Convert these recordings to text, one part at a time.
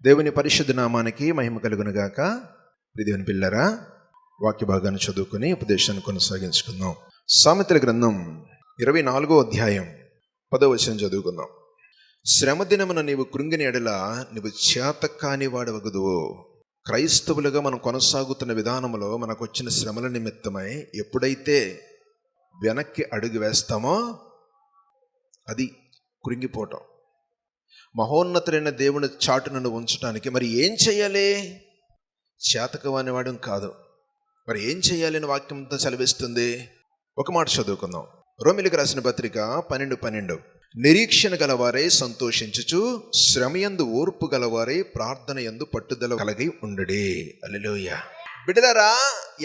దేవుని పరిశుద్ధ నామానికి మహిమ కలుగునుగాక. దేవుని పిల్లరా, వాక్య భాగాన్ని చదువుకుని ఉపదేశాన్ని కొనసాగించుకుందాం. సామెతల గ్రంథం 24వ అధ్యాయం 10వ వచనం చదువుకుందాం. శ్రమ దినమున నీవు కృంగిని ఎడల నీవు చేతకాని వాడవగదువు. క్రైస్తవులుగా మనం కొనసాగుతున్న విధానంలో మనకు వచ్చిన శ్రమల నిమిత్తమై ఎప్పుడైతే వెనక్కి అడుగు వేస్తామో అది కృంగిపోవటం. మహోన్నతులైన దేవుని చాటును ఉంచడానికి మరి ఏం చేయాలి? చేతకవాని వాడం కాదు. మరి ఏం చేయాలి అని వాక్యంతో సెలవిస్తుంది. ఒక మాట చదువుకుందాం. రోమిలికి రాసిన పత్రిక 12:12. నిరీక్షణ గలవారే సంతోషించుచు శ్రమయందు ఓర్పు గలవారే ప్రార్థన యందు పట్టుదల కలిగి ఉండుడి. హల్లెలూయా. బిడ్డలారా,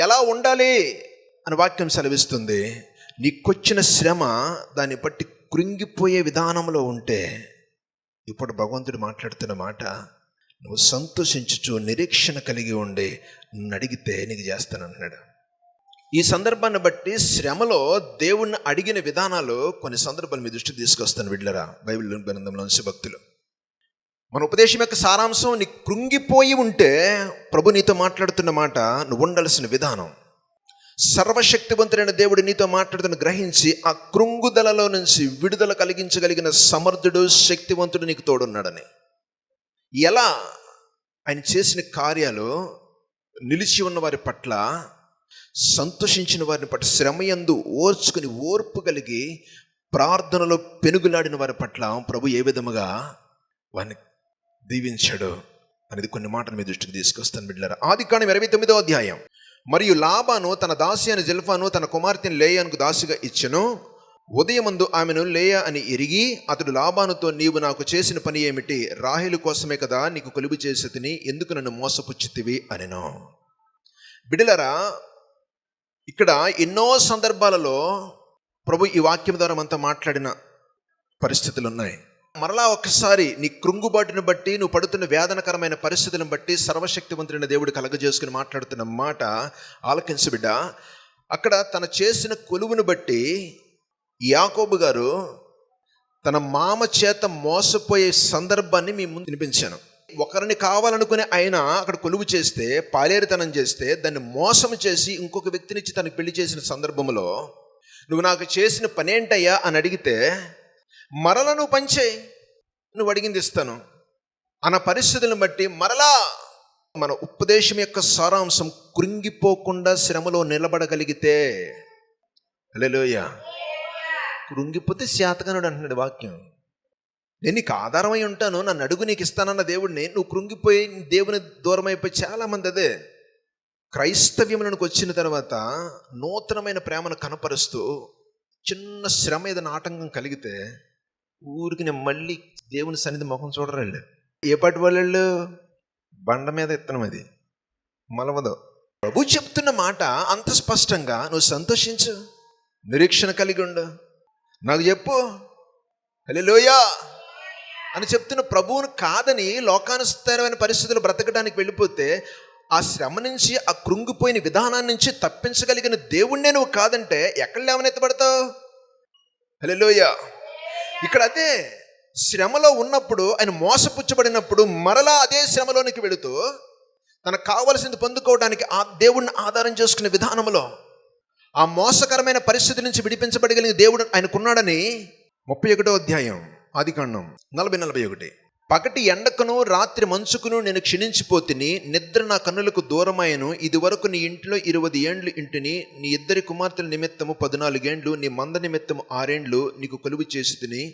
ఎలా ఉండాలి అని వాక్యం సెలవిస్తుంది. నీకొచ్చిన శ్రమ దాన్ని బట్టి కృంగిపోయే విధానంలో ఉంటే, ఇప్పుడు భగవంతుడు మాట్లాడుతున్న మాట, నువ్వు సంతోషించుచు నిరీక్షణ కలిగి ఉండి నన్ను అడిగితే నీకు చేస్తానన్నాడు. ఈ సందర్భాన్ని బట్టి శ్రమలో దేవుణ్ణి అడిగిన విధానాలు కొన్ని సందర్భాలు మీ దృష్టికి తీసుకొస్తాను. విడ్లరా, బైబిల్ గ్రంథంలోంచి భక్తులు, మన ఉపదేశం యొక్క సారాంశం, నీ కృంగిపోయి ఉంటే ప్రభు నీతో మాట్లాడుతున్న మాట, నువ్వు ఉండాల్సిన విధానం. సర్వశక్తివంతుడైన దేవుడు నీతో మాట్లాడుతున్న గ్రహించి ఆ కృంగుదలలో నుంచి విడుదల కలిగించగలిగిన సమర్థుడు, శక్తివంతుడు నీకు తోడున్నాడని. ఎలా? ఆయన చేసిన కార్యాలు నిలిచి ఉన్న వారి పట్ల, సంతోషించిన వారిని పట్ల, శ్రమయందు ఓర్చుకుని ఓర్పు కలిగి ప్రార్థనలో పెనుగులాడిన వారి పట్ల ప్రభు ఏ విధముగా వారిని దీవించాడు అనేది కొన్ని మాటలు మీ దృష్టికి తీసుకొస్తాను బిడ్డలారా. ఆదికాండం 29వ అధ్యాయం. మరియు లాబాను తన దాసి అయిన జిల్పాను తన కుమార్తెను లేయానుకు దాసిగా ఇచ్చెను. ఉదయమందు ఆమెను లేయా అని ఎరిగి అతడు లాబానుతో, నీవు నాకు చేసిన పని ఏమిటి? రాహేలు కోసమే కదా నీకు కొలువు చేసి తిని, ఎందుకు నన్ను మోసపుచ్చితివి అనెను. బిడ్డలారా, ఇక్కడ ఎన్నో సందర్భాలలో ప్రభు ఈ వాక్యం ద్వారా మనతో మాట్లాడిన పరిస్థితులు ఉన్నాయి. మరలా ఒక్కసారి నీ కృంగుబాటును బట్టి, నువ్వు పడుతున్న వేదనకరమైన పరిస్థితులను బట్టి సర్వశక్తివంతుడైన దేవుడు కలగజేసుకుని మాట్లాడుతున్న మాట ఆలకించు బిడ్డ. అక్కడ తన చేసిన కొలువును బట్టి యాకోబు గారు తన మామ చేత మోసపోయే సందర్భాన్ని మీ ముందు వినిపించాను. ఒకరిని కావాలనుకుని ఆయన అక్కడ కొలువు చేస్తే, పాలేరుతనం చేస్తే, దాన్ని మోసం చేసి ఇంకొక వ్యక్తినిచ్చి తనకు పెళ్లి చేసిన సందర్భంలో, నువ్వు నాకు చేసిన పనేంటయ్యా అని అడిగితే, మరలా నువ్వు పంచేయి, నువ్వు అడిగింది ఇస్తాను అన్న పరిస్థితులను బట్టి మరలా మన ఉపదేశం యొక్క సారాంశం, కృంగిపోకుండా శ్రమలో నిలబడగలిగితే, హల్లెలూయా. కృంగిపోతే శాతకనుడు అంటున్నాడు వాక్యం. నేను నీకు ఆధారమై ఉంటాను, నన్ను అడుగు నీకు ఇస్తానన్న దేవుడిని నువ్వు కృంగిపోయి దేవుని దూరం అయిపోయి చాలామంది అదే క్రైస్తవ్యంలోనికి వచ్చిన తర్వాత నూతనమైన ప్రేమను కనపరుస్తూ చిన్న శ్రమ ఏదైనా ఆటంకం కలిగితే ఊరికి నేను మళ్ళీ దేవుని సన్నిధి ముఖం చూడరాళ్ళు. ఏ పాటి వాళ్ళు? బండ మీద ఇత్తనం అది మలవదు. ప్రభు చెప్తున్న మాట అంత స్పష్టంగా, నువ్వు సంతోషించు, నిరీక్షణ కలిగి ఉండు, నాకు చెప్పు, హల్లెలూయా అని చెప్తున్న ప్రభువును కాదని లోకానుసారమైన పరిస్థితులు బ్రతకడానికి వెళ్ళిపోతే, ఆ శ్రమ నుంచి, ఆ కృంగిపోయిన విధానాన్ని నుంచి తప్పించగలిగిన దేవుణ్ణే నువ్వు కాదంటే ఎక్కడ లేవనెత్తబడతావు? హల్లెలూయా. ఇక్కడ అదే శ్రమలో ఉన్నప్పుడు, ఆయన మోసపుచ్చబడినప్పుడు మరలా అదే శ్రమలోనికి వెళుతూ తనకు కావలసింది పొందుకోవడానికి ఆ దేవుణ్ణి ఆధారం చేసుకునే విధానంలో ఆ మోసకరమైన పరిస్థితి నుంచి విడిపించబడగలిగిన దేవుడు ఆయనకున్నాడని 31వ అధ్యాయం ఆదికాండం 40-41. పగటి ఎండకును రాత్రి మంచుకును నేను క్షీణించిపోతిని, నిద్ర నా కన్నులకు దూరమాయను. ఇది వరకు నీ ఇంట్లో 20 ఏండ్లు ఇంటిని, నీ 2 కుమార్తెల నిమిత్తము 14 ఏండ్లు, నీ మంద నిమిత్తము 6 ఏండ్లు నీకు కొలువు చేసి తిని,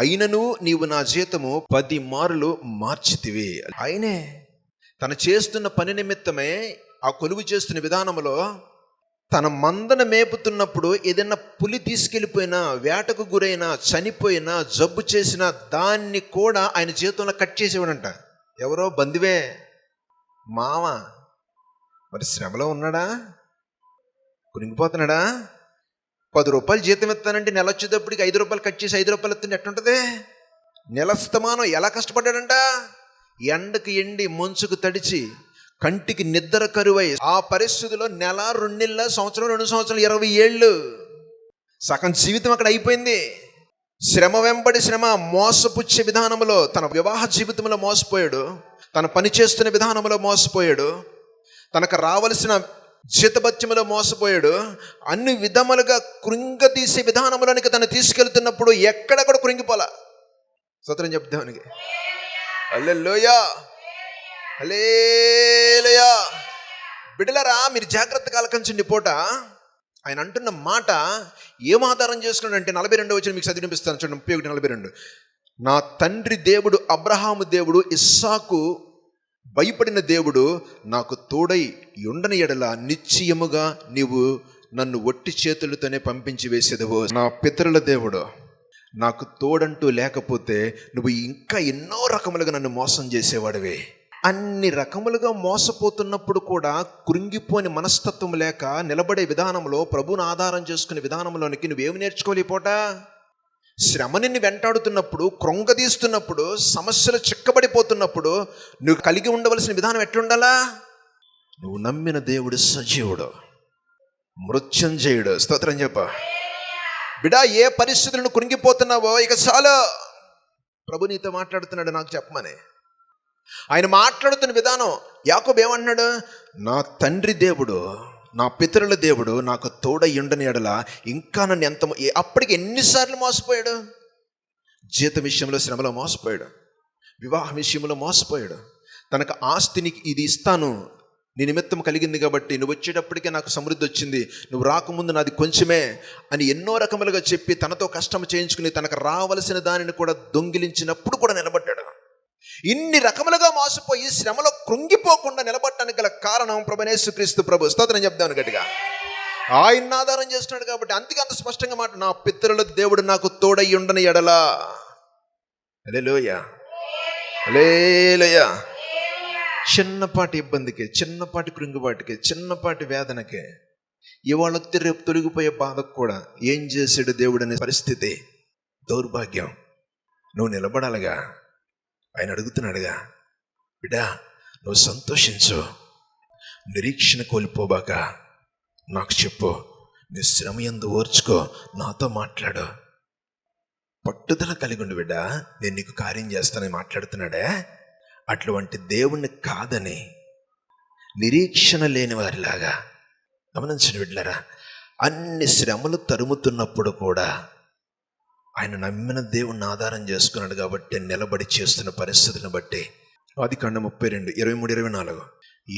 అయినను నీవు నా జీతము 10 మారులు మార్చితివి. ఆయనే తన చేస్తున్న పని నిమిత్తమే ఆ కొలువు చేస్తున్న విధానంలో తన మందను మేపుతున్నప్పుడు ఏదైనా పులి తీసుకెళ్ళిపోయినా, వేటకు గురైనా, చనిపోయినా, జబ్బు చేసినా దాన్ని కూడా ఆయన జీవితంలో కట్ చేసేవాడంట. ఎవరో బంధువే, మామ. మరి శ్రమలో ఉన్నాడా? కురింగిపోతున్నాడా? 10 రూపాయలు జీతం ఇస్తానంటే నెల వచ్చేటప్పటికి 5 రూపాయలు కట్ చేసి 5 రూపాయలు ఇస్తుంటే ఎట్టుంటుంది? నెలస్తమానం ఎలా కష్టపడ్డాడంట? ఎండకు ఎండి, మంచుకు తడిచి, కంటికి నిద్ర కరువై, ఆ పరిస్థితిలో నెల, 2 నెలల, సంవత్సరం, 2 సంవత్సరాలు, 20 ఏళ్ళు, సగం జీవితం అక్కడ అయిపోయింది. శ్రమ వెంబడి శ్రమ, మోసపుచ్చే విధానంలో, తన వివాహ జీవితంలో మోసపోయాడు, తన పని చేస్తున్న విధానంలో మోసపోయాడు, తనకు రావలసిన జీతభత్యములో మోసపోయాడు. అన్ని విధములుగా కృంగతీసే విధానంలోనికి తను తీసుకెళ్తున్నప్పుడు ఎక్కడెక్కడ కృంగిపోలా. స్తోత్రం చెప్తానికి. హల్లెలూయా, హల్లెలూయా. బిడ్డలారా, మీరు జాగ్రత్తగా ఆలకించండి. పూట ఆయన అంటున్న మాట ఏం ఆధారం చేసుకున్నాడంటే 42 వచనం మీకు చదివినిపిస్తాను చూడండి. 31:42. నా తండ్రి దేవుడు అబ్రహాము దేవుడు, ఇస్సాకు భయపడిన దేవుడు నాకు తోడై ఉండని ఎడల నిశ్చయముగా నీవు నన్ను ఒట్టి చేతులతోనే పంపించి వేసేదవు. నా పితరుల దేవుడు నాకు తోడంటూ లేకపోతే నువ్వు ఇంకా ఎన్నో రకములుగా నన్ను మోసం చేసేవాడివే. అన్ని రకములుగా మోసపోతున్నప్పుడు కూడా కృంగిపోని మనస్తత్వం లేక నిలబడే విధానంలో, ప్రభువుని ఆధారం చేసుకునే విధానంలోనికి నువ్వేమి నేర్చుకోలేపోట. శ్రమ నిన్ను వెంటాడుతున్నప్పుడు, కృంగదీస్తున్నప్పుడు, సమస్యలు చిక్కబడిపోతున్నప్పుడు నువ్వు కలిగి ఉండవలసిన విధానం ఎట్లుండాలా? నువ్వు నమ్మిన దేవుడు సజీవుడు, మృత్యుంజయుడు. స్తోత్రం చెప్ప బిడా. ఏ పరిస్థితులను కృంగిపోతున్నావో ఇక చాలు, ప్రభు నీతో మాట్లాడుతున్నాడు నాకు చెప్పమని. ఆయన మాట్లాడుతున్న విధానం, యాకోబు ఏమంటున్నాడు? నా తండ్రి దేవుడు, నా పితరుల దేవుడు నాకు తోడై ఉండని ఎడల ఇంకా నన్ను ఎంత. అప్పటికి ఎన్నిసార్లు మోసపోయాడు? జీతం విషయంలో శ్రమలో మోసపోయాడు, వివాహ విషయంలో మోసపోయాడు, తనకు ఆస్తిని ఇది ఇస్తాను, నీ నిమిత్తం కలిగింది కాబట్టి, నువ్వు వచ్చేటప్పటికే నాకు సమృద్ధి వచ్చింది, నువ్వు రాకముందు నాది కొంచెమే అని ఎన్నో రకములుగా చెప్పి తనతో కష్టం చేయించుకుని తనకు రావలసిన దానిని కూడా దొంగిలించినప్పుడు కూడా నిలబడ్డాడు. ఇన్ని రకములుగా మోసపోయి శ్రమలో కృంగిపోకుండా నిలబడటానికి గల కారణం ప్రభువైన యేసుక్రీస్తు ప్రభు. స్తోత్రం చెప్దాను గట్టిగా. ఆయన ఆధారం చేస్తున్నాడు కాబట్టి అందుకే అంత స్పష్టంగా మాట, నా పితరుల దేవుడు నాకు తోడై ఉండని ఎడలా. హల్లెలూయా, హల్లెలూయా. చిన్నపాటి ఇబ్బందికి, చిన్నపాటి కృంగిపాటికి, చిన్నపాటి వేదనకి, ఇవాళ రేపు తొలగిపోయే బాధకు కూడా ఏం చేసాడు దేవుడు అనే పరిస్థితి, దౌర్భాగ్యం. నువ్వు నిలబడాలిగా. ఆయన అడుగుతున్నాడుగా, బిడ్డా నువ్వు సంతోషించు, నిరీక్షణ కోల్పోబాక నాకు చెప్పు, నీ శ్రమ యందు ఓర్చుకో, నాతో మాట్లాడు, పట్టుదల కలిగి ఉండు బిడ్డా, నేను నీకు కార్యం చేస్తానని మాట్లాడుతున్నాడే. అటువంటి దేవుణ్ణి కాదని నిరీక్షణ లేని వారిలాగా గమనించండి బిడ్డలారా. అన్ని శ్రమలు తరుముతున్నప్పుడు కూడా ఆయన నమ్మిన దేవుణ్ణి ఆధారం చేసుకున్నాడు కాబట్టి నిలబడి చేస్తున్న పరిస్థితిని బట్టి. ఆదికాండం 32:23-24.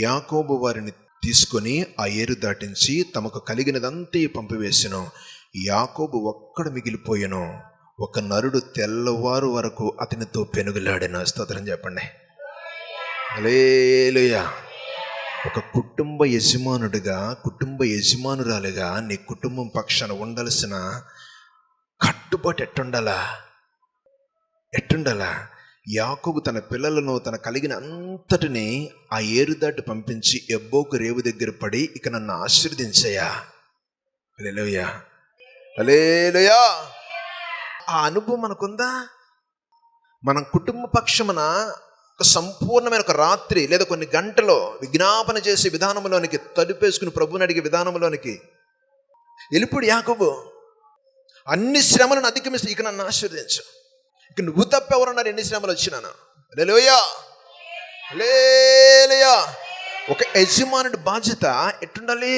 యాకోబు వారిని తీసుకొని ఆ ఏరు దాటించి తమకు కలిగినదంతా పంపివేసెను. యాకోబు ఒక్కడు మిగిలిపోయెను, ఒక నరుడు తెల్లవారు వరకు అతనితో పెనుగులాడెను. స్తోత్రం చెప్పండి. హల్లెలూయా. ఒక కుటుంబ యజమానుడిగా, కుటుంబ యజమానురాలుగా నీ కుటుంబం పక్షాన ఉండాల్సిన కట్టుబాటు ఎట్టుండాలా? యాకోబు తన పిల్లలను, తన కలిగిన అంతటిని ఆ ఏరు దాటి పంపించి ఎబ్బోకు రేవు దగ్గర పడి, ఇక నన్ను ఆశీర్వదించయ్యా. హల్లెలూయా, హల్లెలూయా. ఆ అనుభవం మనకుందా? మనం కుటుంబ పక్షమున ఒక సంపూర్ణమైన ఒక రాత్రి లేదా కొన్ని గంటలో విజ్ఞాపన చేసే విధానంలోనికి, తలుపేసుకుని ప్రభువుని అడిగే విధానంలోనికి వెళ్ళిపోడు యాకోబు. అన్ని శ్రమలను అధిగమిస్తే ఇక నన్ను ఆశీర్వదించు, ఇక నువ్వు తప్ప ఎవరున్నారు ఎన్ని శ్రమలు వచ్చినాను. హల్లెలూయా, హల్లెలూయా. ఒక యజమానుడి బాధ్యత ఎట్టుండాలి?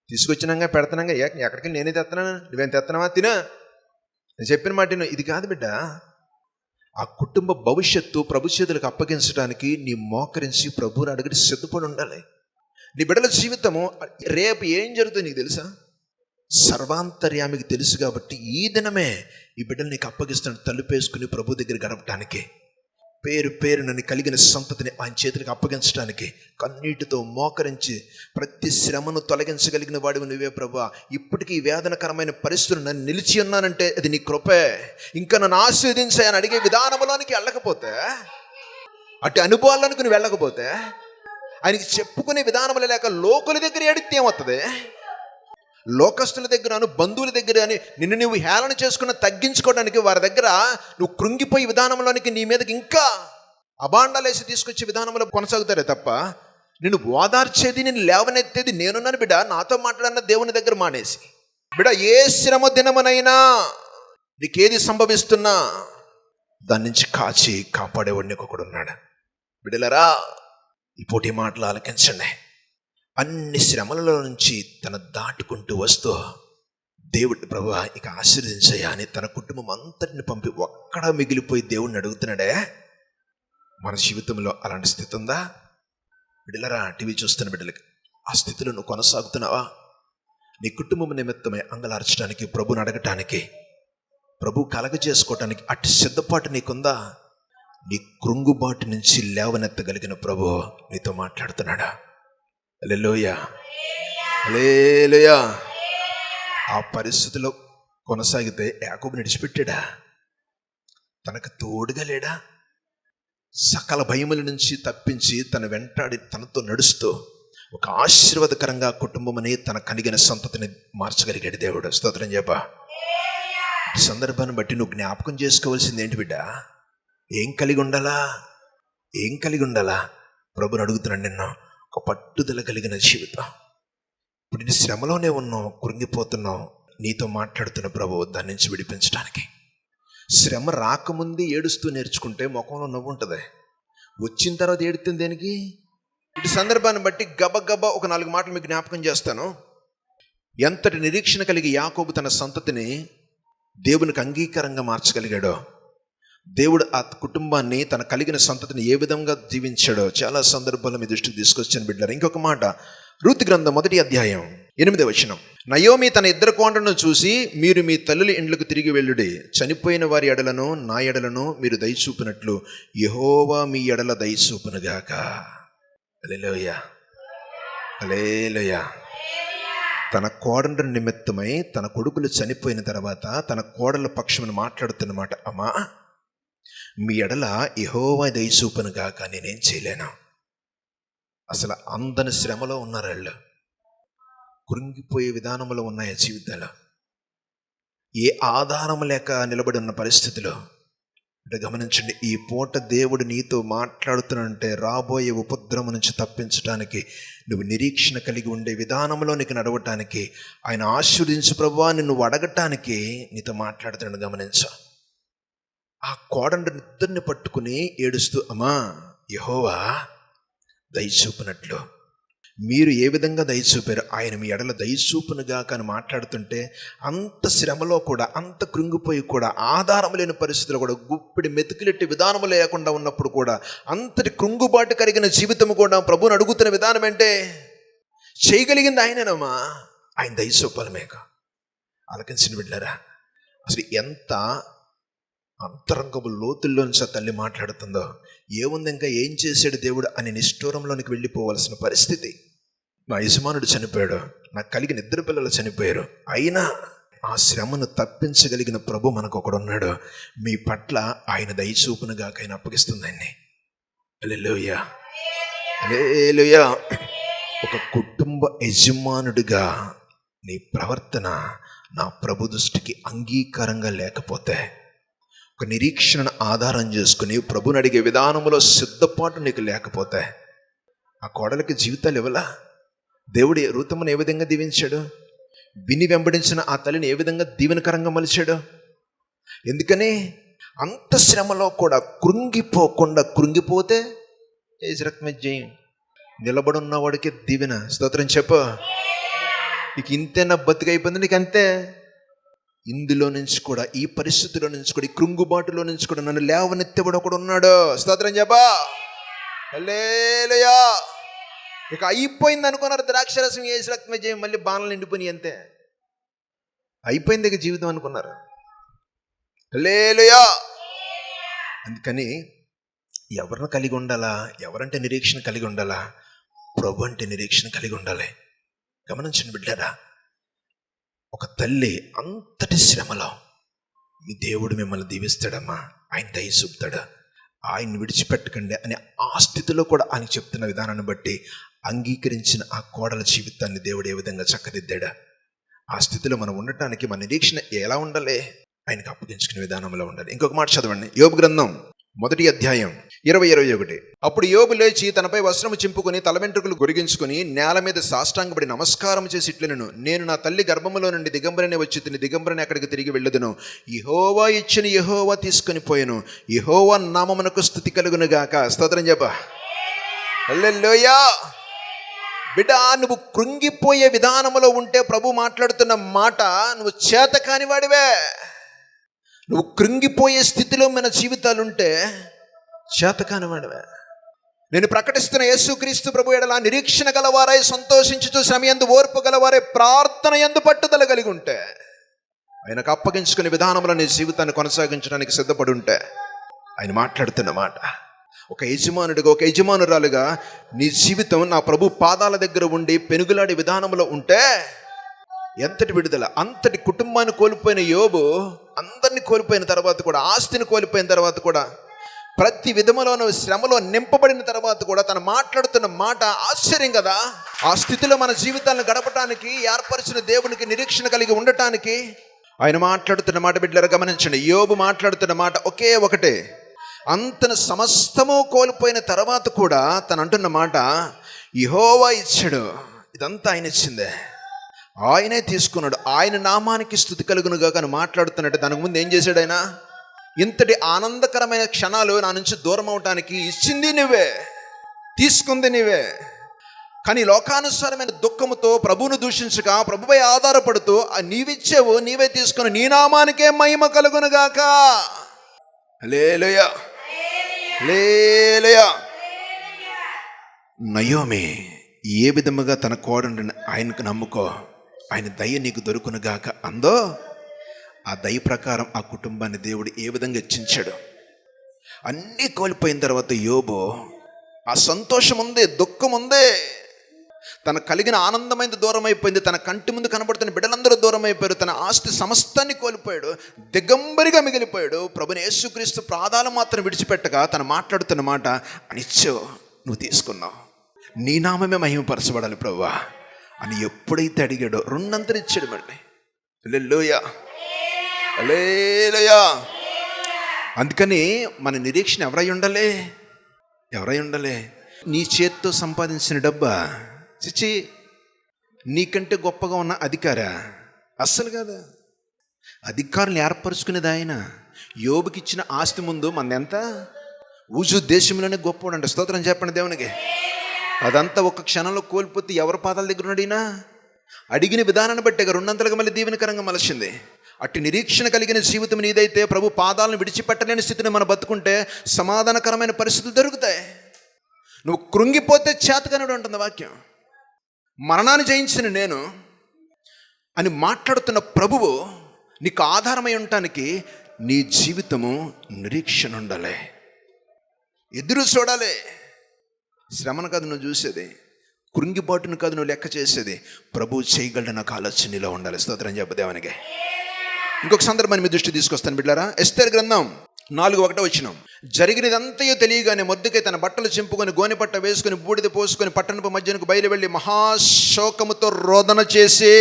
తీసుకొచ్చినాక పెడతానంగా, ఎక్కడికి నేనే తెస్తున్నాను, నువ్వేం తెస్తున్నావా, తినా, నేను చెప్పిన మాట ఇది కాదు బిడ్డ. ఆ కుటుంబ భవిష్యత్తు ప్రభు చేతులకు అప్పగించడానికి నీ మోకరించి ప్రభువుని అడిగి సిద్ధపడి ఉండాలి. నీ బిడ్డల జీవితము రేపు ఏం జరుగుతుందో నీకు తెలుసా? సర్వాంతర్యామికి తెలుసు కాబట్టి ఈ దినమే ఈ బిడ్డలు నీకు అప్పగిస్తాను, తలుపేసుకుని ప్రభు దగ్గర గడపడానికి, పేరు నన్ను కలిగిన సంతతిని ఆయన చేతులకు అప్పగించడానికి కన్నీటితో మోకరించి ప్రతి శ్రమను తొలగించగలిగిన వాడివి నువ్వే ప్రభువా. ఇప్పటికీ ఈ వేదనకరమైన పరిస్థితులు నన్ను నిలిచి ఉన్నానంటే అది నీ కృపే, ఇంకా నన్ను ఆశీర్వదించాయని అడిగే విధానంలోనికి వెళ్ళకపోతే, అటు అనుభవాల్లోనికి నువ్వు వెళ్ళకపోతే, ఆయనకి చెప్పుకునే విధానంలో లేక లోకుల దగ్గర ఏడితే ఏమవుతుంది? లోకస్తుల దగ్గర, బంధువుల దగ్గర అని నిన్ను నువ్వు హేళన చేసుకున్న తగ్గించుకోవడానికి వారి దగ్గర నువ్వు కృంగిపోయే విధానంలోనికి నీ మీదకి ఇంకా అబాండాలేసి తీసుకొచ్చే విధానంలో కొనసాగుతారే తప్ప, నిన్ను ఓదార్చేది, నిన్ను లేవనెత్తేది నేనున్నాను బిడ్డ, నాతో మాట్లాడిన దేవుని దగ్గర మానేసి, బిడ్డ ఏ శ్రమ దినమునైనా నీకేది సంభవిస్తున్నా దాని నుంచి కాచి కాపాడేవాడిని ఒకడు ఉన్నాడు. బిడ్డలారా, ఈ పోటీ మాటలు ఆలకించండి. అన్ని శ్రమలలో నుంచి తన దాటుకుంటూ వస్తూ దేవుడి ప్రభువా ఇక ఆశీర్వదించయ్యా అని తన కుటుంబం అంతటిని పంపి ఒక్కడ మిగిలిపోయి దేవుడిని అడుగుతున్నాడే. మన జీవితంలో అలాంటి స్థితి ఉందా? బిడ్డలారా, టీవీ చూస్తున్న బిడ్డలకి ఆ స్థితిలో నువ్వు కొనసాగుతున్నావా? నీ కుటుంబం నిమిత్తమై అంగలార్చడానికి, ప్రభుని అడగటానికి, ప్రభు కలగజేసుకోవటానికి అట్టి సిద్ధపాటు నీకుందా? నీ కృంగుబాటు నుంచి లేవనెత్తగలిగిన ప్రభు నీతో మాట్లాడుతున్నాడా? హల్లెలూయా, హల్లెలూయా. ఆ పరిస్థితిలో కొనసాగితే యాకోబుని విడిచిపెట్టాడా? తనకు తోడుగా లేడా? సకల భయముల నుంచి తప్పించి తన వెంటాడి తనతో నడుస్తూ ఒక ఆశీర్వాదకరంగా కుటుంబమని తన కలిగిన సంతతిని మార్చగలిగాడు దేవుడు. స్తోత్రం చెప్పా. ఈ సందర్భాన్ని బట్టి నువ్వు జ్ఞాపకం చేసుకోవాల్సింది ఏంటి బిడ్డ? ఏం కలిగి ఉండాలా? ఏం కలిగి ఉండాలా? ప్రభుని అడుగుతున్నాను నిన్ను, ఒక పట్టుదల కలిగిన జీవితం. ఇప్పుడు నీ శ్రమలోనే ఉన్నావు, కృంగిపోతున్నావు, నీతో మాట్లాడుతున్న ప్రభు దాని నుంచి విడిపించడానికి. శ్రమ రాకముందే ఏడుస్తూ నేర్చుకుంటే ముఖంలో నవ్వు ఉంటుంది, వచ్చిన తర్వాత ఏడుతుంది దేనికి? ఇటు సందర్భాన్ని బట్టి గబగబా ఒక 4 మాటలు మీకు జ్ఞాపకం చేస్తాను. ఎంతటి నిరీక్షణ కలిగి యాకోబు తన సంతతిని దేవునికి అంగీకారంగా మార్చగలిగాడో, దేవుడు ఆ కుటుంబాన్ని తన కలిగిన సంతతిని ఏ విధంగా దీవించాడో చాలా సందర్భాల్లో మీ దృష్టికి తీసుకొచ్చాను బిడ్డలారా. ఇంకొక మాట, రూతు గ్రంథం 1వ అధ్యాయం 8వ వచనం. నయోమి తన 2 కోండ్లను చూసి, మీరు మీ తల్లుల ఇండ్లకు తిరిగి వెళ్ళుడి, చనిపోయిన వారి ఎడలను నా ఎడలను మీరు దయచూపినట్లు యెహోవా మీ ఎడల దయచూపునుగాక. హల్లెలూయా, హల్లెలూయా. తన కోడల నిమిత్తమై తన కొడుకులు చనిపోయిన తర్వాత తన కోడల పక్షమును మాట్లాడుతున్నమాట. అమ్మా, మీ ఎడల యెహోవా దయచూపునుగాక, నేనేం చేయలేను. అసలు అందని శ్రమలో ఉన్నారు వాళ్ళు, కృంగిపోయే విధానంలో ఉన్నాయి జీవితాలు, ఏ ఆధారం లేక నిలబడి ఉన్న పరిస్థితిలో. అంటే గమనించండి, ఈ పూట దేవుడు నీతో మాట్లాడుతున్నంటే రాబోయే ఉపద్రవం నుంచి తప్పించడానికి, నువ్వు నిరీక్షణ కలిగి ఉండే విధానంలో నీకు నడవటానికి, ఆయన ఆశీర్వదించు ప్రభువాన్ని నువ్వు అడగటానికి నీతో మాట్లాడుతున్నాడు. గమనించ. ఆ కోడళ్ళిద్దరిని పట్టుకుని ఏడుస్తూ, అమ్మా యెహోవా దయచూపునట్లు మీరు ఏ విధంగా దయచూపారు, ఆయన మీ ఎడల దయచూపునుగా అని మాట్లాడుతుంటే, అంత శ్రమలో కూడా, అంత కృంగిపోయి కూడా, ఆధారం లేని పరిస్థితుల్లో కూడా, గుప్పిడి మెతుకులెట్టి విధానం లేకుండా ఉన్నప్పుడు కూడా, అంతటి కృంగుబాటు కలిగిన జీవితం కూడా ప్రభువుని అడుగుతున్న విధానం అంటే చేయగలిగింది ఆయనేనమ్మా. ఆయన దయచూపాలమేక. ఆలకించిన బిడ్డలారా, అసలు ఎంత అంతరంగపు లోతుల్లోంచి తల్లి మాట్లాడుతుందో, ఏముంది ఇంకా ఏం చేశాడు దేవుడు అని నిష్ఠూరంలోనికి వెళ్ళిపోవలసిన పరిస్థితి. మా యజమానుడు చనిపోయాడు, నాకు కలిగిన 2 పిల్లలు చనిపోయారు, అయినా ఆ శ్రమను తప్పించగలిగిన ప్రభు మనకు ఒకడున్నాడు. మీ పట్ల ఆయన దయచూపునుగా ఆయన అప్పగిస్తుంది ఆయన్ని. హల్లెలూయా, హల్లెలూయా. ఒక కుటుంబ యజమానుడిగా నీ ప్రవర్తన నా ప్రభు దృష్టికి అంగీకారంగా లేకపోతే, ఒక నిరీక్షణను ఆధారం చేసుకుని ప్రభుని అడిగే విధానంలో సిద్ధపాటు నీకు లేకపోతే, ఆ కోడలికి జీవితాలు ఇవ్వలా? దేవుడు రూతమ్మను ఏ విధంగా దీవించాడు? విని వెంబడించిన ఆ తల్లిని ఏ విధంగా దీవెనకరంగా మలిచాడు? ఎందుకని అంత శ్రమలో కూడా కృంగిపోకుండా, కృంగిపోతే జయం నిలబడున్న వాడికి దీవెన. స్తోత్రం చెప్పు. నీకు ఇంతే, నా బతుకైపోయింది నీకు అంతే. ఇందులో నుంచి కూడా, ఈ పరిస్థితిలో నుంచి కూడా, ఈ కృంగుబాటులో నుంచి కూడా నన్ను లేవనెత్తేవాడు ఒకడు ఉన్నాడు. స్తోత్రం చెప్పా. హల్లెలూయా. ఇక అయిపోయింది అనుకున్నారు, ద్రాక్షరసం వేసి రక్తమే చేయం, మళ్ళీ బాణలు నిండిపోయి అంతే అయిపోయింది ఇక జీవితం అనుకున్నారు. హల్లెలూయా. అందుకని ఎవరిని కలిగి ఉండాలా? ఎవరంటే నిరీక్షణ కలిగి ఉండాలా? ప్రభు అంటే నిరీక్షణ కలిగి ఉండాలి. గమనించండి బిడ్డలారా, ఒక తల్లి అంతటి శ్రమలో మీ దేవుడు మిమ్మల్ని దీవిస్తాడమ్మా, ఆయన దయ చూపుతాడా, ఆయన్ని విడిచిపెట్టకండి అని ఆ స్థితిలో కూడా ఆయన చెప్తున్న విధానాన్ని బట్టి అంగీకరించిన ఆ కోడల జీవితాన్ని దేవుడు ఏ విధంగా చక్కదిద్దాడా? ఆ స్థితిలో మనం ఉండటానికి మన నిరీక్షణ ఎలా ఉండాలి? ఆయనకు అప్పగించుకునే విధానంలో ఉండాలి. ఇంకొక మాట చదవండి, యోబు గ్రంథం 1వ అధ్యాయం 20:21. అప్పుడు యోబు లేచి తనపై వస్త్రము చింపుకొని తల వెంట్రుకలు గొరిగించుకొని నేల మీద సాష్టాంగపడి నమస్కారం చేసి ఇట్లనెను, నేను నా తల్లి గర్భములో నుండి దిగంబరనే వచ్చి తిని దిగంబరని అక్కడికి తిరిగి వెళ్ళదును. యెహోవా ఇచ్చిన యెహోవా తీసుకొని పోయెను. యెహోవా నామమునకు స్తుతి కలుగును గాక. స్తోత్రం చెప్ప. హల్లెలూయా. బిడ్డ, నువ్వు కృంగిపోయే విధానంలో ఉంటే ప్రభు మాట్లాడుతున్న మాట, నువ్వు చేత కాని వాడివే. నువ్వు కృంగిపోయే స్థితిలో మన జీవితాలుంటే చేత కాని వాడివే. నేను ప్రకటిస్తున్న యేసుక్రీస్తు ప్రభు ఎడల నిరీక్షణ గలవారై సంతోషించుచు శ్రమ యందు ఓర్పు గలవారై ప్రార్థన యందు పట్టుదల కలిగి ఉంటే, ఆయనకు అప్పగించుకునే విధానంలో నీ జీవితాన్ని కొనసాగించడానికి సిద్ధపడి ఉంటే, ఆయన మాట్లాడుతున్న మాట, ఒక యజమానుడిగా ఒక యజమానురాలుగా నీ జీవితం నా ప్రభు పాదాల దగ్గర ఉండి పెనుగులాడే విధానంలో ఉంటే ఎంతటి విడుదల. అంతటి కుటుంబాన్ని కోల్పోయిన యోబు అందరినీ కోల్పోయిన తర్వాత కూడా, ఆస్తిని కోల్పోయిన తర్వాత కూడా, ప్రతి విధములోనూ శ్రమలో నింపబడిన తర్వాత కూడా తను మాట్లాడుతున్న మాట ఆశ్చర్యం కదా. ఆ స్థితిలో మన జీవితాలను గడపటానికి ఏర్పరిచిన దేవునికి నిరీక్షణ కలిగి ఉండటానికి ఆయన మాట్లాడుతున్న మాట బిడ్డలారా గమనించండి. యోబు మాట్లాడుతున్న మాట ఒకే ఒకటే. అంతను సమస్తము కోల్పోయిన తర్వాత కూడా తను అంటున్న మాట, యెహోవా ఇచ్చాడు, ఇదంతా ఆయన ఇచ్చిందే, ఆయనే తీసుకున్నాడు, ఆయన నామానికి స్తుతి కలుగునుగా అని మాట్లాడుతున్నట్టు. దానికి ముందు ఏం చేశాడు ఆయన? ఇంతటి ఆనందకరమైన క్షణాలు నా నుంచి దూరం అవటానికి ఇచ్చింది నువ్వే, తీసుకుంది నీవే. కానీ లోకానుసారమైన దుఃఖముతో ప్రభువును దూషించక ప్రభువై ఆధారపడుతూ నీవిచ్చావు, నీవే తీసుకుని నీ నామానికే మహిమ కలుగునుగాక. హల్లెలూయా, హల్లెలూయా. నయోమి ఏ విధముగా తన కోడని ఆయనకు నమ్ముకో, ఆయన దయ నీకు దొరుకునుగాక అందో, ఆ దయ ప్రకారం ఆ కుటుంబాన్ని దేవుడు ఏ విధంగా హెచ్చించాడు. అన్నీ కోల్పోయిన తర్వాత యోబు, ఆ సంతోషం ఉంది, దుఃఖం ఉంది, తన కలిగిన ఆనందమైంది దూరం అయిపోయింది, తన కంటి ముందు కనబడుతున్న బిడ్డలందరూ దూరం అయిపోయారు, తన ఆస్తి సమస్తాన్ని కోల్పోయాడు, దిగంబరిగా మిగిలిపోయాడు. ప్రభుని యేసుక్రీస్తు పాదాలు మాత్రం విడిచిపెట్టగా తను మాట్లాడుతున్న మాట, అనిచ్చో నువ్వు తీసుకున్నావు, నీ నామమే మహిమపరచబడాలి ప్రభువా అని ఎప్పుడైతే అడిగాడో రెండంతలు ఇచ్చాడు. మళ్ళీ హల్లెలూయా, హల్లెలూయా. అందుకని మన నిరీక్షణ ఎవరై ఉండాలి? ఎవరై ఉండాలి? నీ చేత్తో సంపాదించిన డబ్బా? చిచ్చి, నీకంటే గొప్పగా ఉన్న అధికారా? అస్సలు కాదా. అధికారులు ఏర్పరుచుకునేది ఆయన. యోబుకి ఇచ్చిన ఆస్తి ముందు మనదెంత? ఊజు దేశంలోనే గొప్పవాడు అంట. స్తోత్రం చెప్పండి దేవునికి. అదంతా ఒక క్షణంలో కోల్పోతే ఎవరి పాదాల దగ్గర ఉన్నాడినా? అడిగిన విధానాన్ని బట్టి రెండంతలుగా మళ్ళీ దీవెనకరంగా మలచింది. అట్టి నిరీక్షణ కలిగిన జీవితం నీదైతే ప్రభు పాదాలను విడిచిపెట్టలేని స్థితిని మనం బతుకుంటే సమాధానకరమైన పరిస్థితులు దొరుకుతాయి. నువ్వు కృంగిపోతే చేతకనుడు ఉంటుంది వాక్యం. మరణాన్ని జయించిన నేను అని మాట్లాడుతున్న ప్రభువు నీకు ఆధారమై ఉండటానికి నీ జీవితము నిరీక్షణ ఉండాలి, ఎదురు చూడాలి. శ్రమను కాదు నువ్వు చూసేది, కృంగిపాటును కాదు నువ్వు లెక్క చేసేది, ప్రభు చేయగలడు నాకు ఆలోచన నీలో ఉండాలి. స్తోత్రం చెప్పదేవానికి. ఇంకొక సందర్భాన్ని మీ దృష్టి తీసుకొస్తాను బిడ్డారా. ఎస్తేరు గ్రంథం 4:1 జరిగినదంతయో తెలియగానే మొర్దెకై తన బట్టలు చింపుకొని గోనె పట్ట వేసుకొని బూడిద పోసుకొని పట్టణపు మధ్యనకు బయలు వెళ్ళి మహాశోకముతో రోదన చేసి.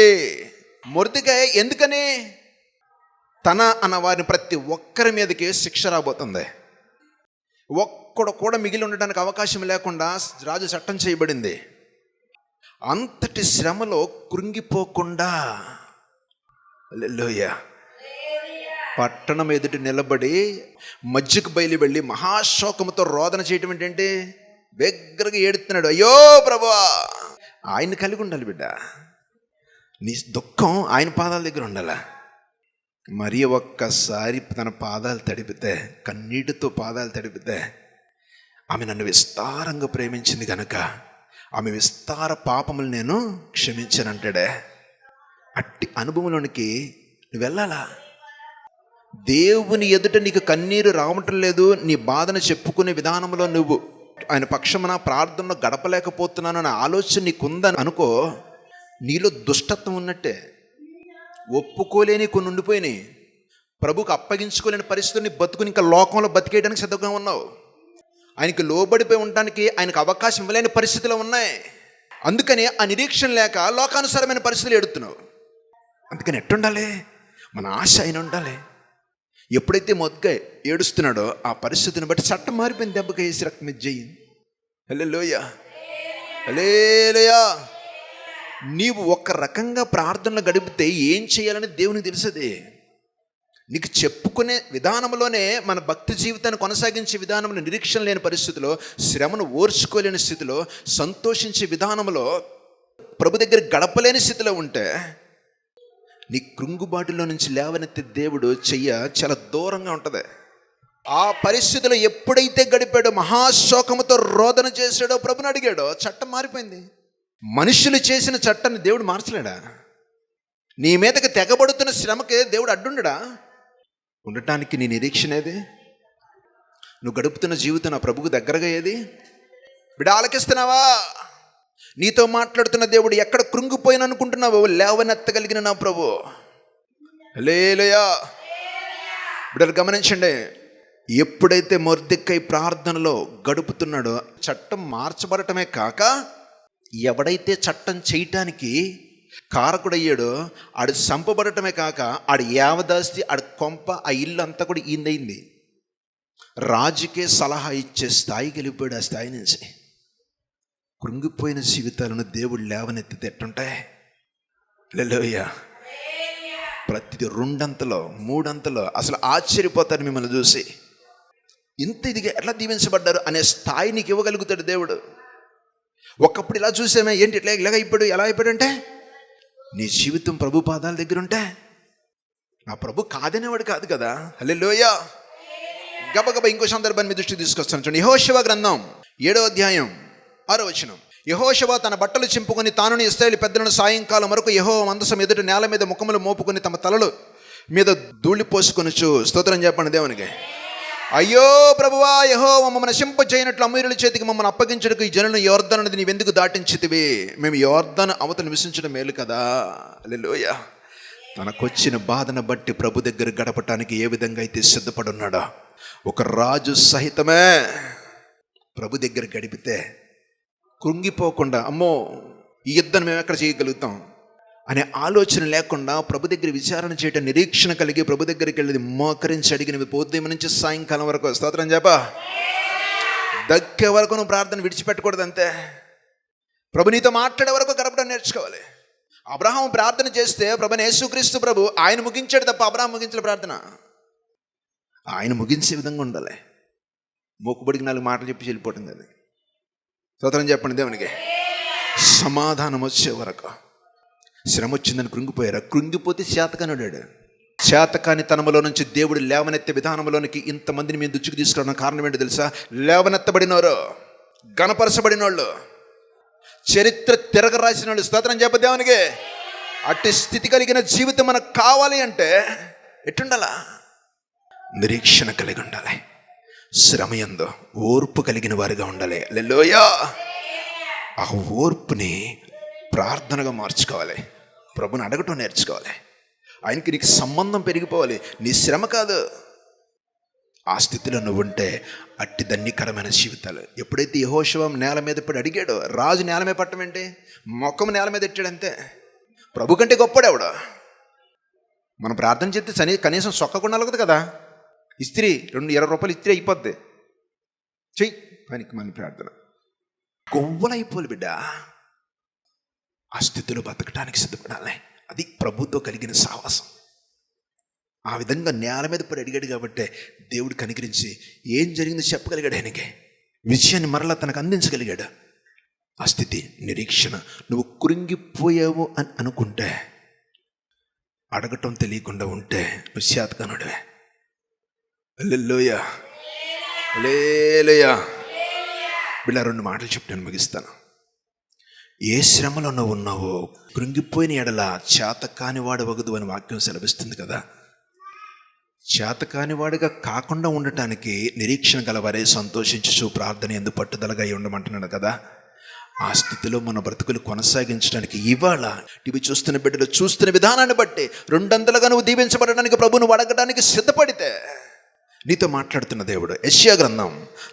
మొర్దెకై ఎందుకని? తన అన్న వారిని ప్రతి ఒక్కరి మీదకి శిక్ష రాబోతుంది. ఒక్కడు కూడా మిగిలి ఉండడానికి అవకాశం లేకుండా రాజు చట్టం చేయబడింది. అంతటి శ్రమలో కృంగిపోకుండా హల్లెలూయా పట్టణం ఎదుటి నిలబడి మధ్యకు బయలు వెళ్ళి మహాశోకముతో రోదన చేయటం ఏంటంటే దగ్గరగా ఏడుతున్నాడు. అయ్యో ప్రభువా, ఆయన కలిగి ఉండాలి బిడ్డ. నీ దుఃఖం ఆయన పాదాల దగ్గర ఉండాలా. మరి ఒక్కసారి తన పాదాలు తడిపితే, కన్నీటితో పాదాలు తడిపితే, ఆమె నన్ను విస్తారంగా ప్రేమించింది కనుక ఆమె విస్తార పాపములు నేను క్షమించానంటాడే. అట్టి అనుభవంలోనికి నువ్వు వెళ్ళాలా. దేవుని ఎదుట నీకు కన్నీరు రావటం లేదు, నీ బాధను చెప్పుకునే విధానంలో నువ్వు ఆయన పక్షమున ప్రార్థనలో గడపలేకపోతున్నాను అనే ఆలోచన నీకుందని అనుకో, నీలో దుష్టత్వం ఉన్నట్టే. ఒప్పుకోలేని కొన్ని ఉండిపోయినాయి, ప్రభుకు అప్పగించుకోలేని పరిస్థితుల్ని బతుకుని ఇంకా లోకంలో బతికేయడానికి సిద్ధంగా ఉన్నావు. ఆయనకి లోబడిపోయి ఉండడానికి ఆయనకు అవకాశం ఇవ్వలేని పరిస్థితులు ఉన్నాయి. అందుకని ఆ నిరీక్షణ లేక లోకానుసారమైన పరిస్థితులు ఎడుతున్నావు. అందుకని ఎట్టుండాలి? మన ఆశ ఆయన ఉండాలి. ఎప్పుడైతే మొదకై ఏడుస్తున్నాడో ఆ పరిస్థితిని బట్టి చట్టం మారిపోయింది. దెబ్బకి వేసి రక్తం ఇచ్చేయి. హల్లెలూయా, హల్లెలూయా. నీవు ఒక రకంగా ప్రార్థనలు గడిపితే ఏం చేయాలని దేవునికి తెలుసది. నీకు చెప్పుకునే విధానంలోనే మన భక్తి జీవితాన్ని కొనసాగించే విధానంలో నిరీక్షణ లేని పరిస్థితిలో, శ్రమను ఓర్చుకోలేని స్థితిలో, సంతోషించే విధానంలో, ప్రభు దగ్గర గడపలేని స్థితిలో ఉంటే నీ కృంగుబాటులో నుంచి లేవనెత్తే దేవుడు చెయ్య చాలా దూరంగా ఉంటుంది. ఆ పరిస్థితిలో ఎప్పుడైతే గడిపాడో, మహాశోకముతో రోదన చేశాడో, ప్రభుని అడిగాడో, చట్టం మారిపోయింది. మనుషులు చేసిన చట్టాన్ని దేవుడు మార్చలేడా? నీ మీదకి తెగబడుతున్న శ్రమకి దేవుడు అడ్డుండడా? ఉండటానికి నీ నిరీక్షణ ఏది? నువ్వు గడుపుతున్న జీవితం నా ప్రభుకు దగ్గరగా ఏది? బిడ్డ ఆలకిస్తున్నావా? నీతో మాట్లాడుతున్న దేవుడు ఎక్కడ కృంగిపోయిన అనుకుంటున్నావు? లేవనెత్తగలిగిన నా ప్రభు. హల్లెలూయా. బిడ్డలు గమనించండి, ఎప్పుడైతే మొర్దెక్కై ప్రార్థనలో గడుపుతున్నాడో, చట్టం మార్చబడటమే కాక ఎవడైతే చట్టం చేయటానికి కారకుడయ్యాడో ఆడు చంపబడటమే కాక ఆడు యావదాస్తి, ఆడు కొంప, ఆ ఇల్లు అంతా కూడా ఈందయింది. రాజుకే సలహా ఇచ్చే స్థాయికి వెళ్ళిపోయాడు. ఆ స్థాయి నుంచి కృంగిపోయిన జీవితాలను దేవుడు లేవనెత్తితే ఎట్టుంటాయి? హల్లెలూయా. ప్రతిది 2 అంతలో 3 అంతలో అసలు ఆశ్చర్యపోతారు మిమ్మల్ని చూసి. ఇంత ఇదిగా ఎట్లా దీవించబడ్డారు అనే స్థాయి నీకు ఇవ్వగలుగుతాడు దేవుడు. ఒకప్పుడు ఇలా చూసామే, ఏంటి ఇట్లా ఇలాగ అయిపోయాడు, ఎలా అయిపోయాడంటే నీ జీవితం ప్రభు పాదాల దగ్గర ఉంటే, నా ప్రభు కాదనేవాడు కాదు కదా. హల్లెలూయా. గబగబా ఇంకో సందర్భాన్ని మీ దృష్టికి తీసుకొస్తాను చూడండి. యెహోషువ గ్రంథం 7వ అధ్యాయం 6వ వచనం. యెహోషువ తన బట్టలు చింపుకొని తానుని ఇశ్రాయేలు పెద్దలను సాయంకాలం వరకు యెహోవా మందసం ఎదుట నేల మీద ముఖములు మోపుకొని తమ తలలు మీద ధూళి పోసుకొనుచు, స్తోత్రం చెప్పండి దేవునికి. అయ్యో ప్రభువా, యెహోవా మమ్మల్ని నశింపజేయనట్లు అమూరుల చేతికి మమ్మల్ని అప్పగించడానికి ఈ జనులను యోర్దాను నది నీవెందుకు దాటించితివి? మేము యోర్దాను అవతల నివసించడం మేలు కదా. హల్లెలూయా. తనకొచ్చిన బాధను బట్టి ప్రభు దగ్గర గడపటానికి ఏ విధంగా అయితే సిద్ధపడున్నాడో, ఒక రాజు సహితమే ప్రభు దగ్గర గడిపితే కృంగిపోకుండా, అమ్మో ఈ యుద్ధాన్ని మేము ఎక్కడ చేయగలుగుతాం అనే ఆలోచన లేకుండా ప్రభు దగ్గర విచారణ చేయటం, నిరీక్షణ కలిగి ప్రభు దగ్గరికి వెళ్ళి మోకరించి అడిగినవి ఉదయం నుంచి సాయంకాలం వరకు, స్తోత్రం చెప్పా, దక్కే వరకు నువ్వు ప్రార్థన విడిచిపెట్టకూడదు. అంతే. ప్రభు నీతో మాట్లాడే వరకు గడపడం నేర్చుకోవాలి. అబ్రహాం ప్రార్థన చేస్తే ప్రభుని యేసుక్రీస్తు ప్రభు ఆయన ముగించాడు తప్ప అబ్రహాం ముగించిన ప్రార్థన ఆయన ముగించే విధంగా ఉండాలి. మొక్కుబడికి 4 మాటలు చెప్పి వెళ్ళిపోవటం అది. స్తోత్రం చెప్పండి దేవునికి. సమాధానం వచ్చే వరకు. శ్రమ వచ్చిందని కృంగిపోయారా? కృంగిపోతే చేతకానుడాడు. చేతకాని తనములో నుంచి దేవుడు లేవనెత్తే విధానంలోనికి ఇంతమందిని మేము దుచ్చుకు తీసుకురావడం కారణం ఏంటో తెలుసా? లేవనెత్తబడినవారు, గణపరచబడిన వాళ్ళు, చరిత్ర తిరగరాసిన వాళ్ళు. స్తోత్రం చెప్ప దేవునికి. అట్టి స్థితి కలిగిన జీవితం మనకు కావాలి అంటే ఎట్టుండాలా? నిరీక్షణ కలిగి ఉండాలి. శ్రమ యందు ఓర్పు కలిగిన వారిగా ఉండాలి. హల్లెలూయా. ఆ ఓర్పుని ప్రార్థనగా మార్చుకోవాలి. ప్రభుని అడగటం నేర్చుకోవాలి. ఆయనకి నీకు సంబంధం పెరిగిపోవాలి. నీ శ్రమ కాదు. ఆ స్థితిలో నువ్వు ఉంటే అట్టి ధన్యకరమైన జీవితాలు. ఎప్పుడైతే యెహోషువ నేల మీద పడి అడిగాడో, రాజు నేల మీద పట్టం ఏంటి, మొక్కము నేల మీద ఎట్టాడు అంతే. ప్రభు కంటే గొప్పడేవాడు. మనం ప్రార్థన చేస్తే కనీసం సొక్కకుండా కదా కదా. ఇస్త్రీ 20 రూపాయలు ఇస్త్రీ అయిపోద్ది. చెయ్యి పనికి మన ప్రార్థన గొవ్వలైపోలి బిడ్డ. ఆ స్థితిలో బతకడానికి సిద్ధపడాలి. అది ప్రభుతో కలిగిన సావాసం. ఆ విధంగా నేల మీద పడి అడిగాడు కాబట్టి దేవుడు కనికరించి ఏం జరిగిందో చెప్పగలిగాడు. ఆయనకి విషయాన్ని మరలా తనకు అందించగలిగాడు. ఆ స్థితి నిరీక్షణ. నువ్వు కృంగిపోయావు అని అనుకుంటే, అడగటం తెలియకుండా ఉంటే నువ్వు శాతకానుడివే. హల్లెలూయా, హల్లెలూయా. వీళ్ళ 2 మాటలు చెప్తాను, ముగిస్తాను. ఏ శ్రమలో నువ్వు ఉన్నావో కృంగిపోయిన ఎడల చేతకానివాడు వగదు అని వాక్యం సెలవిస్తుంది కదా. చేతకానివాడిగా కాకుండా ఉండటానికి నిరీక్షణ గలవారే సంతోషించు ప్రార్థన ఎందు పట్టుదలగా ఉండమంటున్నాడు కదా. ఆ స్థితిలో మన బ్రతుకులు కొనసాగించడానికి ఇవాళ ఇవి చూస్తున్న బిడ్డలు చూస్తున్న విధానాన్ని బట్టి 2 అంతలుగా నువ్వు దీవించబడడానికి ప్రభువును అడగడానికి సిద్ధపడితే నీతో మాట్లాడుతున్న దేవుడు. యెషయా గ్రంథం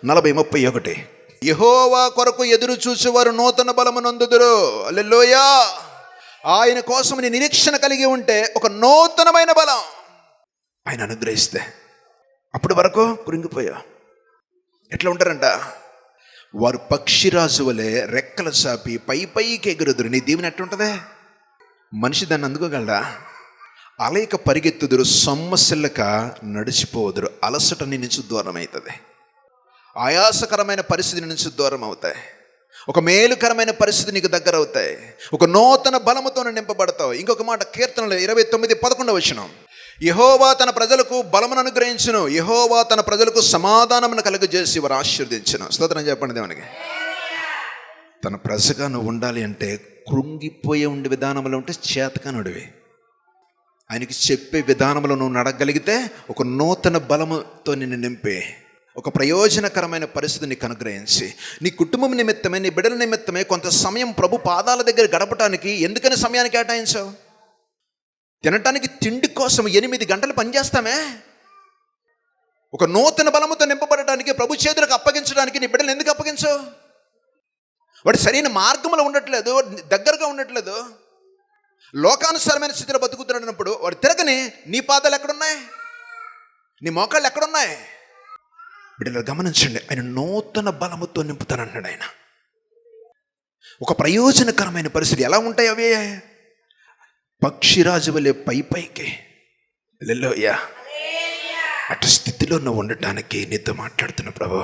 40:31. యెహోవా కొరకు ఎదురు చూసేవారు నూతన బలము నొందుదురు. హల్లెలూయా. ఆయన కోసం నీ నిరీక్షణ కలిగి ఉంటే ఒక నూతనమైన బలం ఆయన అనుగ్రహిస్తే అప్పటి వరకు కృంగిపోయా. ఎట్లా ఉంటారంట? వారు పక్షిరాజు వలె రెక్కలు చాపి పైకి ఎగురుదురు. నీ దీవెన ఎట్లుంటుందే? మనిషి దాన్ని అందుకోగలరా? అలయక పరిగెత్తుదురు, సొమ్మసిల్లక నడిచిపోదురు. అలసట నీ నుంచి దూరం అవుతుంది. ఆయాసకరమైన పరిస్థితి నుంచి దూరం అవుతాయి. ఒక మేలుకరమైన పరిస్థితి నీకు దగ్గర అవుతాయి. ఒక నూతన బలముతో నింపబడతావు. ఇంకొక మాట, కీర్తనలు 29:11 యెహోవా తన ప్రజలకు బలమును అనుగ్రహించును, యెహోవా తన ప్రజలకు సమాధానమును కలుగజేసి వారు ఆశీర్వదించును. స్తోత్రం చెప్పండి దేవునికి. తన ప్రజగా నువ్వు ఉండాలి అంటే కృంగిపోయే ఉండే విధానంలో ఉంటే చేతకానుడివి. ఆయనకి చెప్పే విధానంలో నువ్వు నడగలిగితే ఒక నూతన బలముతో నిన్ను నింపే ఒక ప్రయోజనకరమైన పరిస్థితి నీకు అనుగ్రహించి, నీ కుటుంబం నిమిత్తమే, నీ బిడ్డల నిమిత్తమే కొంత సమయం ప్రభు పాదాల దగ్గర గడపటానికి ఎందుకని సమయాన్ని కేటాయించావు? తినటానికి తిండి కోసం 8 గంటలు పనిచేస్తామే. ఒక నూతన బలముతో నింపబడటానికి, ప్రభు చేతులకు అప్పగించడానికి నీ బిడ్డలు ఎందుకు అప్పగించావు? వాడు సరైన మార్గంలో ఉండట్లేదు, దగ్గరగా ఉండట్లేదు, లోకానుసారమైన స్థితిలో బతుకుతున్నప్పుడు వాడు తిరగని నీ పాదాలు ఎక్కడున్నాయి? నీ మోకాళ్ళు ఎక్కడున్నాయి? బిడ్డలు గమనించండి, ఆయన నూతన బలముతో నింపుతానన్నాడు. ఆయన ఒక ప్రయోజనకరమైన పరిస్థితి ఎలా ఉంటాయి అవే? పక్షిరాజు వలె పైకి. హల్లెలూయా. అటు స్థితిలో నువ్వు ఉండటానికి నీతో మాట్లాడుతున్న ప్రభు.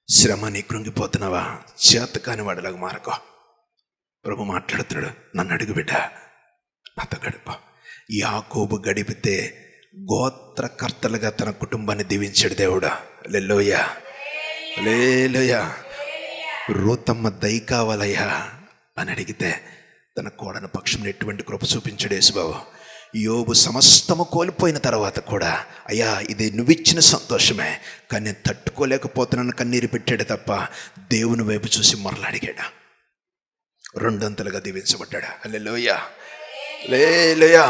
శ్రమ నీ కృంగిపోతున్నావా? చేతకాని వాడిలాగా మారకో. ప్రభు మాట్లాడుతున్నాడు, నన్ను అడుగు బిడ్డ, నాతో గడుపు. యాకోబు గడిపితే గోత్రకర్తలుగా తన కుటుంబాన్ని దీవించాడు దేవుడు. హల్లెలూయా, హల్లెలూయా. రూతమ్మ దయ కావాలయ్యా అని అడిగితే తన కోడన పక్షం ఎటువంటి కృప చూపించాడు యేసుబాబు. యోబు సమస్తము కోల్పోయిన తర్వాత కూడా, అయ్యా ఇది నువ్విచ్చిన సంతోషమే, కానీ నేను తట్టుకోలేకపోతున్నాను కన్నీరు పెట్టాడు తప్ప దేవుని వైపు చూసి మరలాడిగాడు. 2 దీవించబడ్డాడు. హల్లెలూయా, హల్లెలూయా.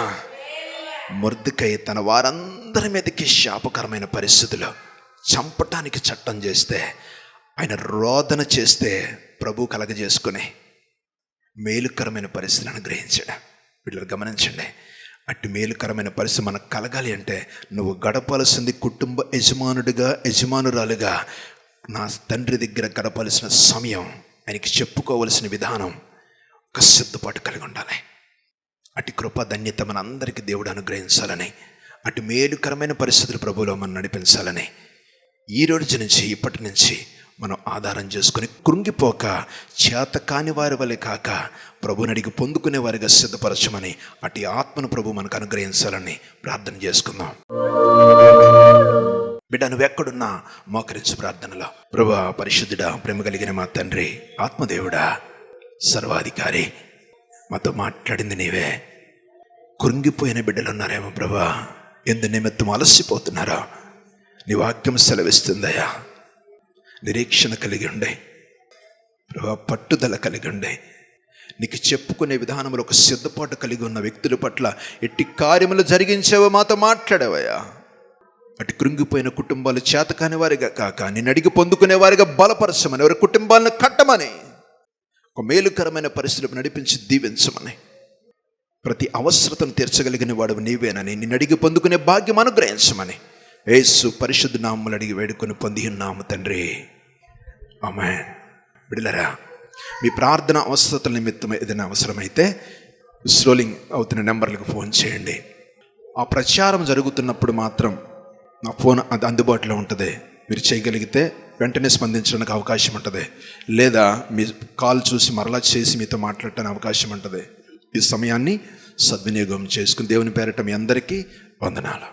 మొర్దెకై తన వారందరి మీదకి శాపకరమైన పరిస్థితులు, చంపటానికి చట్టం చేస్తే, ఆయన రోదన చేస్తే ప్రభు కలగజేసుకుని మేలుకరమైన పరిస్థితిని అనుగ్రహించాడు. వీళ్ళు గమనించండి, అట్టి మేలుకరమైన పరిస్థితి మనకు కలగాలి అంటే నువ్వు గడపాల్సింది కుటుంబ యజమానురాలుగా నా తండ్రి దగ్గర గడపాల్సిన సమయం, ఆయనకి చెప్పుకోవలసిన విధానం, ఒక సిద్ధపాటు కలిగి ఉండాలి. అటు కృప ధన్యత మన అందరికీ దేవుడు అనుగ్రహించాలని, అటు మేలుకరమైన పరిస్థితులు ప్రభువులో మనం నడిపించాలని ఈ రోజు నుంచి, ఇప్పటి నుంచి మనం ఆధారం చేసుకుని కృంగిపోక, చేత కాని వారి వలె కాక ప్రభుని అడిగి పొందుకునే వారిగా సిద్ధపరచమని, అటు ఆత్మను ప్రభు మనకు అనుగ్రహించాలని ప్రార్థన చేసుకుందాం. బిడ్డ, నువ్వెక్కడున్నా మోకరించు ప్రార్థనలో. ప్రభువా, పరిశుద్ధుడా, ప్రేమ కలిగిన మా తండ్రి, ఆత్మదేవుడా, సర్వాధికారి, మాతో మాట్లాడింది నీవే. కృంగిపోయిన బిడ్డలు ఉన్నారేమో ప్రభా, ఎందు నిమిత్తం అలసిపోతున్నారో నీ వాక్యం సెలవిస్తుందయ్యా. నిరీక్షణ కలిగి ఉండే ప్రభా, పట్టుదల కలిగి ఉండే, నీకు చెప్పుకునే విధానంలో ఒక సిద్ధపాటు కలిగి ఉన్న వ్యక్తుల పట్ల ఎట్టి కార్యములు జరిగించావో మాతో మాట్లాడావయ్యా. అటు కృంగిపోయిన కుటుంబాలు చేతకాని వారిగా కాక నిన్ను అడిగి పొందుకునే వారిగా బలపరచమని, వారి కుటుంబాలను కట్టమని, ఒక మేలుకరమైన పరిస్థితులు నడిపించి దీవించమని, ప్రతి అవసరతను తీర్చగలిగిన వాడు నీవేనని, నిన్ను అడిగి పొందుకునే భాగ్యం అనుగ్రహించమని యేసు పరిశుద్ధ నామములు అడిగి వేడుకొని పొంది ఉన్నాము తండ్రి, ఆమేన్. బిడ్డలారా, మీ ప్రార్థన అవసరతల నిమిత్తం ఏదైనా అవసరమైతే స్క్రోలింగ్ అవుతున్న నెంబర్లకు ఫోన్ చేయండి. ఆ ప్రచారం జరుగుతున్నప్పుడు మాత్రం నా ఫోన్ అది అందుబాటులో ఉంటుంది. మీరు చేయగలిగితే వెంటనే స్పందించడానికి అవకాశం ఉంటుంది, లేదా మీ కాల్ చూసి మరలా చేసి మీతో మాట్లాడటానికి అవకాశం ఉంటుంది. ఈ సమయాన్ని సద్వినియోగం చేసుకుని దేవుని పేరట మీ అందరికీ వందనాలు.